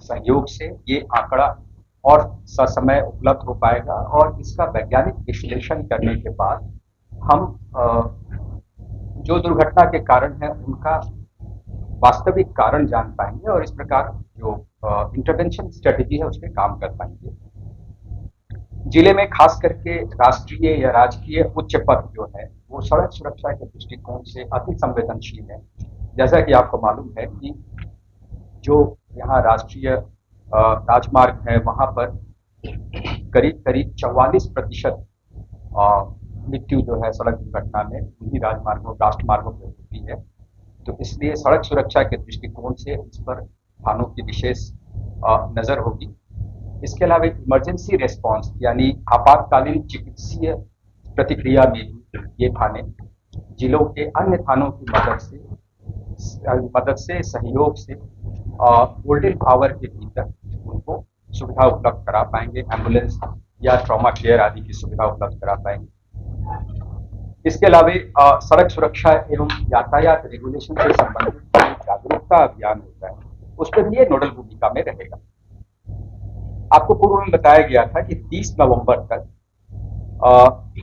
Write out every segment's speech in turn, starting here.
सहयोग से ये आंकड़ा और ससमय उपलब्ध हो पाएगा और इसका वैज्ञानिक विश्लेषण करने के बाद हम जो दुर्घटना के कारण है उनका वास्तविक कारण जान पाएंगे और इस प्रकार जो इंटरवेंशन स्ट्रेटेजी है उस पर काम कर पाएंगे। जिले में खास करके राष्ट्रीय या राजकीय उच्च पथ जो है वो सड़क सुरक्षा के दृष्टिकोण से अति संवेदनशील है। जैसा कि आपको मालूम है कि जो यहाँ राष्ट्रीय राजमार्ग है वहां पर करीब करीब 44% मृत्यु जो है सड़क दुर्घटना में उन्हीं राजमार्गों राष्ट्रमार्गों पर होती है। तो इसलिए सड़क सुरक्षा के दृष्टिकोण से इस पर थानों की विशेष नजर होगी। इसके अलावा इमरजेंसी रेस्पॉन्स यानी आपातकालीन चिकित्सीय प्रतिक्रिया में भी ये थाने जिलों के अन्य थानों की मदद से सहयोग से गोल्डन आवर के भीतर उनको सुविधा उपलब्ध करा पाएंगे, एम्बुलेंस या ट्रॉमा केयर आदि की सुविधा उपलब्ध करा पाएंगे। इसके अलावा सड़क सुरक्षा एवं यातायात रेगुलेशन से संबंधित जागरूकता अभियान होता है उस पर भी ये नोडल भूमिका में रहेगा। आपको पूर्व में बताया गया था कि 30 नवंबर तक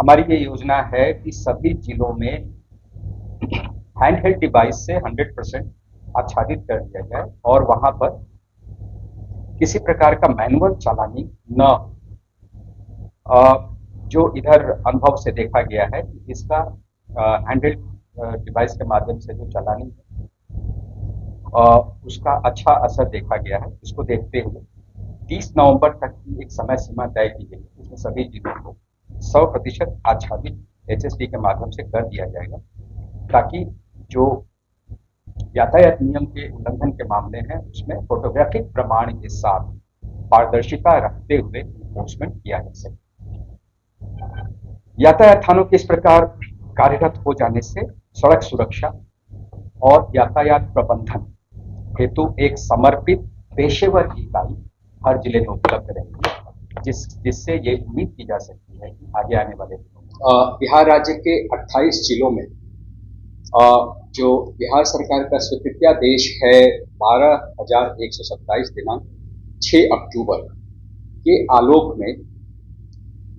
हमारी ये योजना है कि सभी जिलों में हैंडहेल्ड डिवाइस से 100% आच्छादित कर दिया जाए और वहां पर किसी प्रकार का मैनुअल चालानी न जो इधर अनुभव से देखा गया है कि इसका हैंडहेल्ड डिवाइस के माध्यम से जो चालानी है उसका अच्छा असर देखा गया है। इसको देखते हुए 30 नवंबर तक की एक समय सीमा तय की गई है जिसमें सभी जिलों को 100% आच्छादित HSD के माध्यम से कर दिया जाएगा ताकि जो यातायात नियम के उल्लंघन के मामले हैं उसमें फोटोग्राफिक प्रमाण के साथ पारदर्शिता रखते हुए इन्फोर्समेंट किया जा सके। यातायात थानों के इस प्रकार कार्यरत हो जाने से सड़क सुरक्षा और यातायात प्रबंधन हेतु एक समर्पित पेशेवर इकाई हर जिले में उपलब्ध रहेगी जिससे ये उम्मीद की जा सकती है कि आगे आने वाले दिनों बिहार राज्य के 28 जिलों में जो बिहार सरकार का स्वीकृत्यादेश है 12,127 दिनांक 6 अक्टूबर के आलोक में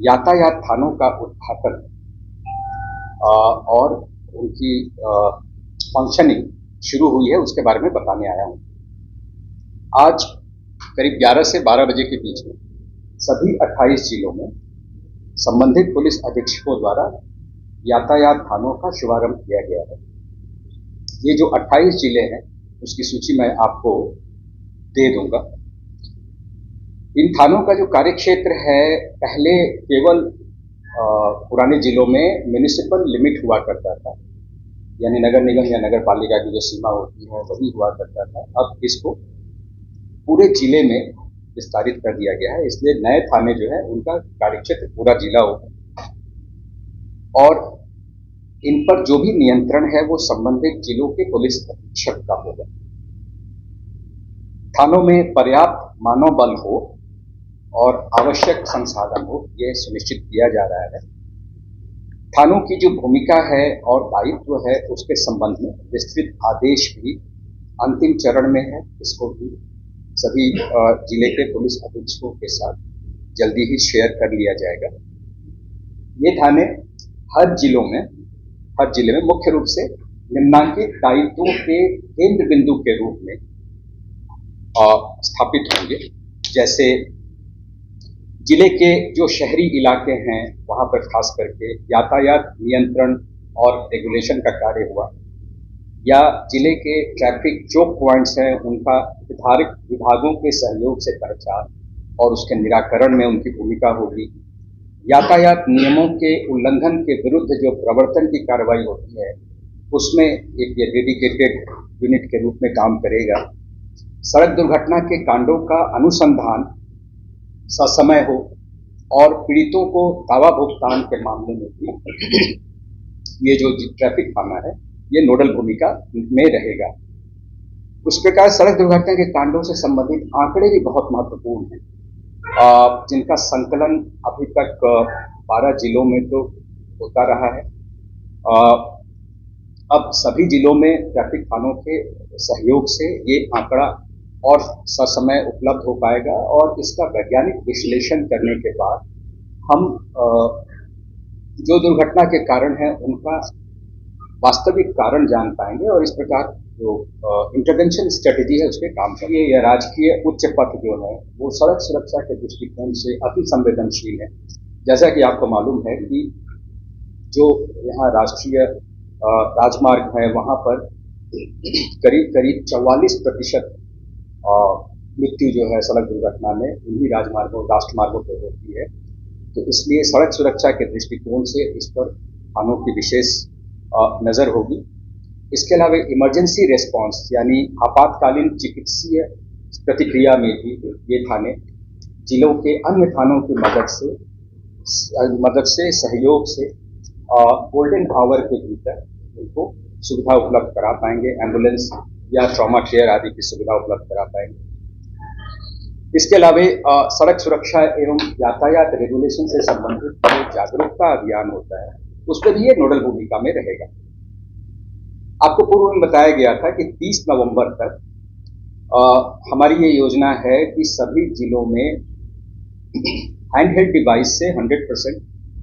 यातायात थानों का उद्घाटन और उनकी फंक्शनिंग शुरू हुई है उसके बारे में बताने आया हूँ। आज करीब 11 से 12 बजे के बीच में सभी 28 जिलों में संबंधित पुलिस अधीक्षकों द्वारा यातायात थानों का शुभारंभ किया गया है। ये जो 28 जिले हैं उसकी सूची मैं आपको दे दूंगा। इन थानों का जो कार्यक्षेत्र है पहले केवल पुराने जिलों में म्युनिसिपल लिमिट हुआ करता था यानी नगर निगम या नगर पालिका की जो सीमा होती है वही हुआ करता था। अब इसको पूरे जिले में विस्तारित कर दिया गया है इसलिए नए थाने जो है उनका कार्यक्षेत्र पूरा जिला होगा और इन पर जो भी नियंत्रण है वो संबंधित जिलों के पुलिस अधीक्षक का होगा। थानों में पर्याप्त मानव बल हो और आवश्यक संसाधन हो यह सुनिश्चित किया जा रहा है। थानों की जो भूमिका है और दायित्व है उसके संबंध में विस्तृत आदेश भी अंतिम चरण में है। इसको भी सभी जिले के पुलिस अधीक्षकों के साथ जल्दी ही शेयर कर लिया जाएगा। ये थाने हर जिले में मुख्य रूप से निम्नांकित दायित्वों के केंद्र बिंदु के रूप में स्थापित होंगे। जैसे जिले के जो शहरी इलाके हैं वहां पर खास करके यातायात नियंत्रण और रेगुलेशन का कार्य हुआ या जिले के ट्रैफिक चोक पॉइंट्स हैं उनका निर्धारित विभागों के सहयोग से पहचान और उसके निराकरण में उनकी भूमिका होगी। यातायात नियमों के उल्लंघन के विरुद्ध जो प्रवर्तन की कार्रवाई होती है उसमें एक ये डेडिकेटेड यूनिट के रूप में काम करेगा। सड़क दुर्घटना के कांडों का अनुसंधान ससमय हो और पीड़ितों को दावा भुगतान के मामले में भी ये जो ट्रैफिक थाना है ये नोडल भूमिका में रहेगा। उस प्रकार सड़क दुर्घटना के कांडों से संबंधित आंकड़े भी बहुत महत्वपूर्ण हैं जिनका संकलन अभी तक 12 जिलों में तो होता रहा है। अब सभी जिलों में ट्रैफिक थानों के सहयोग से ये आंकड़ा और ससमय उपलब्ध हो पाएगा और इसका वैज्ञानिक विश्लेषण करने के बाद हम जो दुर्घटना के कारण हैं उनका वास्तविक कारण जान पाएंगे और इस प्रकार जो इंटरवेंशन स्ट्रेटेजी है उसके काम करेंगे। यह राजकीय उच्च पथ जो है वो सड़क सुरक्षा के दृष्टिकोण से अति संवेदनशील है। जैसा कि आपको मालूम है कि जो यहाँ राष्ट्रीय राजमार्ग है वहाँ पर करीब करीब 44% मृत्यु जो है सड़क दुर्घटना में उन्हीं राजमार्गों राष्ट्रमार्गों पर होती है। तो इसलिए सड़क सुरक्षा के दृष्टिकोण से इस पर थानों की विशेष नजर होगी। इसके अलावा इमरजेंसी रेस्पॉन्स यानी आपातकालीन चिकित्सीय प्रतिक्रिया में भी ये थाने जिलों के अन्य थानों की मदद से सहयोग से गोल्डन आवर के भीतर उनको सुविधा उपलब्ध करा पाएंगे, एम्बुलेंस या ट्रॉमा केयर आदि की सुविधा उपलब्ध करा पाएंगे। इसके अलावा सड़क सुरक्षा एवं यातायात रेगुलेशन से संबंधित जो जागरूकता अभियान होता है उस पर भी ये नोडल भूमिका में रहेगा। आपको पूर्व में बताया गया था कि 30 नवंबर तक हमारी ये योजना है कि सभी जिलों में हैंडहेल्ड डिवाइस से 100%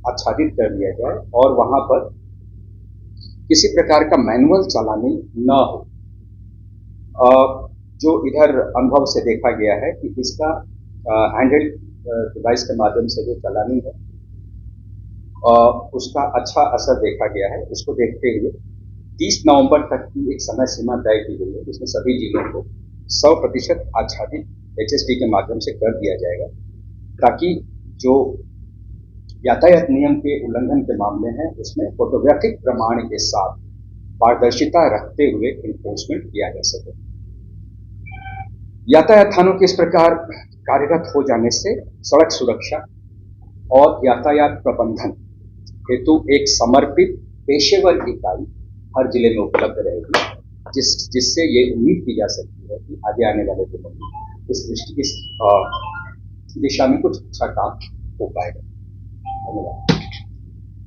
आच्छादित कर दिया जाए और वहां पर किसी प्रकार का मैनुअल चालानी न हो। जो इधर अनुभव से देखा गया है कि इसका हैंडहेल्ड डिवाइस के माध्यम से जो चालानी है उसका अच्छा असर देखा गया है। उसको देखते हुए 30 नवंबर तक की एक समय सीमा तय की गई है जिसमें सभी जिलों को 100% आच्छादित HSD के माध्यम से कर दिया जाएगा ताकि जो यातायात नियम के उल्लंघन के मामले हैं उसमें फोटोग्राफिक प्रमाण के साथ पारदर्शिता रखते हुए इन्फोर्समेंट किया जा सके। यातायात थानों के इस प्रकार कार्यरत हो जाने से सड़क सुरक्षा और यातायात प्रबंधन हेतु एक समर्पित पेशेवर इकाई हर जिले में उपलब्ध रहेगी, जिससे ये उम्मीद की जा सकती है कि आगे आने वाले दिनों में इस दिशा में कुछ अच्छा काम हो पाएगा। धन्यवाद।